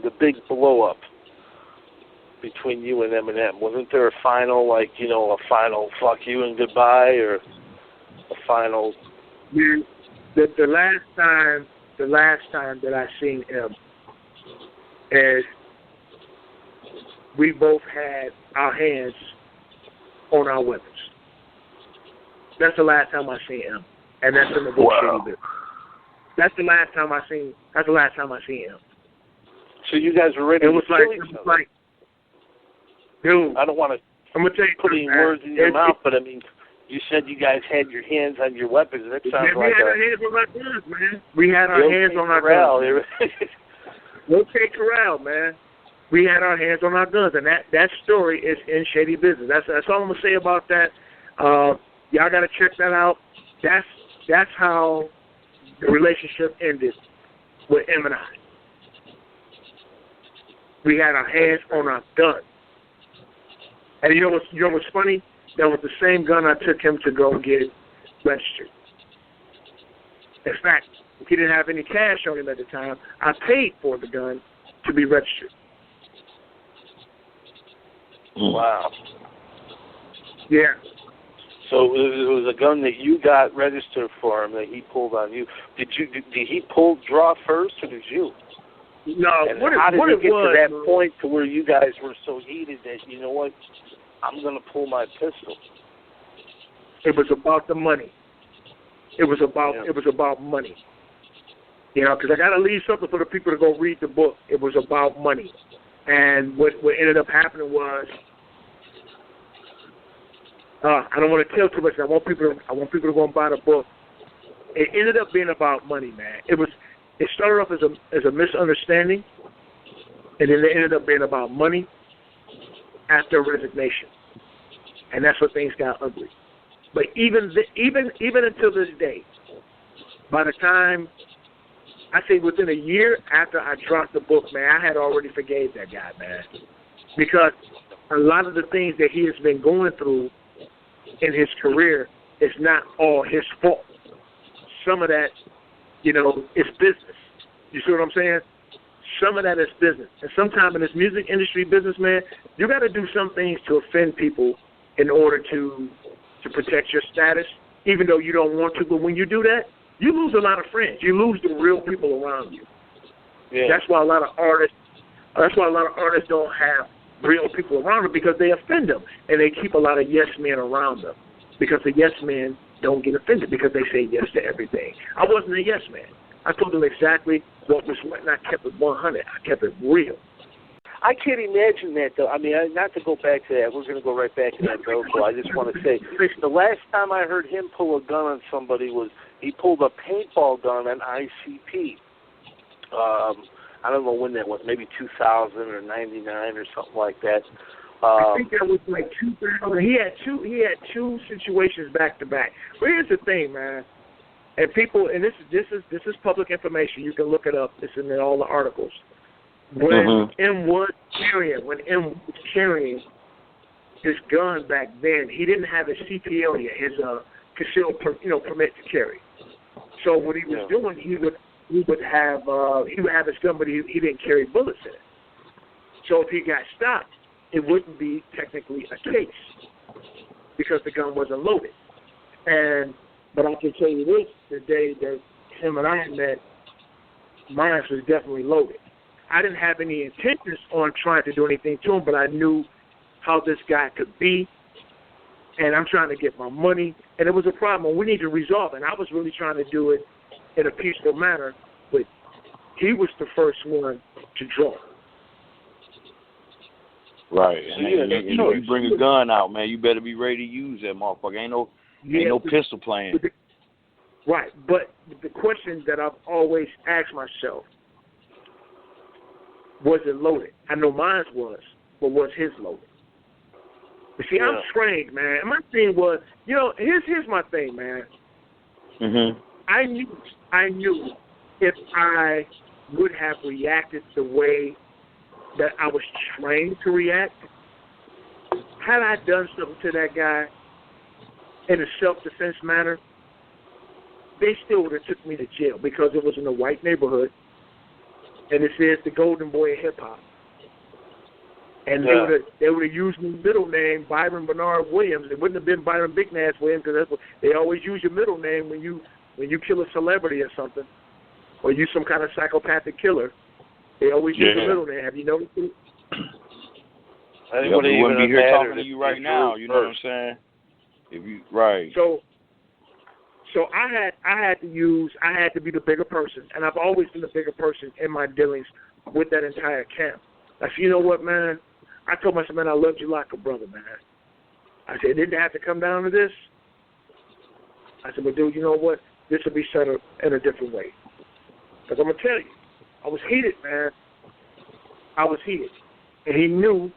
the big blow up between you and Eminem? Wasn't there a final, like, you know, a final fuck you and goodbye, or a final? Yeah, the last time that I seen him, is we both had our hands on our weapons. That's the last time I seen him, and that's in the book Shady Business. That's the last time I seen him. So you guys were ready to kill each other. Like, dude, I don't want to put any words in your mouth, but I mean, you said you guys had your hands on your weapons. That sounds like we had our hands on our guns, man. We had our hands on our guns. Okay, Corral, man. We had our hands on our guns, and that story is in Shady Business. That's all I'm gonna say about that. Y'all gotta check that out. That's how the relationship ended with Em and I. We had our hands on our guns. And you know what's funny? That was the same gun I took him to go get registered. In fact, he didn't have any cash on him at the time. I paid for the gun to be registered. Wow. Yeah. So it was a gun that you got registered for him that he pulled on you. Did he draw first, or did you? No. And how did it get to that point to where you guys were so heated that, you know what, I'm going to pull my pistol? It was about the money. It was about money. You know, because I got to leave something for the people to go read the book. It was about money. And what ended up happening was, I don't want to tell too much. I want people to go and buy the book. It ended up being about money, man. It started off as a misunderstanding, and then it ended up being about money after resignation, and that's when things got ugly. But even until this day, by the time I say within a year after I dropped the book, man, I had already forgave that guy, man, because a lot of the things that he has been going through in his career is not all his fault. Some of that, you know, is business. You see what I'm saying? Some of that is business. And sometimes in this music industry business, man, you got to do some things to offend people in order to protect your status, even though you don't want to. But when you do that, you lose a lot of friends. You lose the real people around you. Yeah. That's why a lot of artists don't have real people around them, because they offend them, and they keep a lot of yes men around them, because the yes men don't get offended because they say yes to everything. I wasn't a yes man. I told them exactly what was what, and I kept it 100. I kept it real. I can't imagine that, though. I mean, not to go back to that. We're going to go right back to that, though. So I just want to say, the last time I heard him pull a gun on somebody was he pulled a paintball gun on ICP. I don't know when that was, maybe 2000 or 99 or something like that. I think that was like 2000. He had two situations back to back. But here's the thing, man. And people, and this is public information. You can look it up. It's in all the articles. When M was carrying his gun back then, he didn't have his CPL yet, his concealed permit to carry. So what he was doing, he would have his gun, but he didn't carry bullets in it. So if he got stopped, it wouldn't be technically a case because the gun wasn't loaded. But I can tell you this: the day that him and I met, mine was definitely loaded. I didn't have any intentions on trying to do anything to him, but I knew how this guy could be, and I'm trying to get my money, and it was a problem. We need to resolve it, and I was really trying to do it in a peaceful manner, but he was the first one to draw. Right, and you bring a gun out, man, you better be ready to use that motherfucker. Ain't no pistol playing. Right, but the question that I've always asked myself, was it loaded? I know mine was, but was his loaded? But see, I'm trained, man. And my thing was, here's my thing, man. Mm-hmm. I knew if I would have reacted the way that I was trained to react, had I done something to that guy in a self-defense manner, they still would have took me to jail because it was in a white neighborhood. and it says the golden boy of hip hop. And they would have used my middle name, Byron Bernard Williams. It wouldn't have been Byron Big Nass Williams, because they always use your middle name when you kill a celebrity or something, or you some kind of psychopathic killer. They always use your middle name. Have you noticed it? We wouldn't be here talking to you right now. You know what I'm saying? If you So I had to be the bigger person, and I've always been the bigger person in my dealings with that entire camp. I said, you know what, man? I told myself, man, I loved you like a brother, man. I said, it didn't have to come down to this. I said, but dude, you know what? This will be set up in a different way. Because I'm going to tell you, I was heated, man. I was heated. And he knew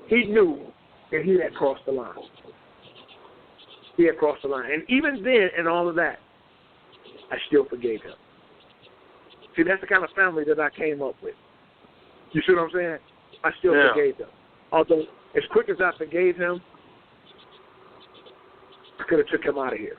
that he had crossed the line. He had crossed the line. And even then, and all of that, I still forgave him. See, that's the kind of family that I came up with. You see what I'm saying? I still forgave him. Although, as quick as I forgave him, I could have took him out of here.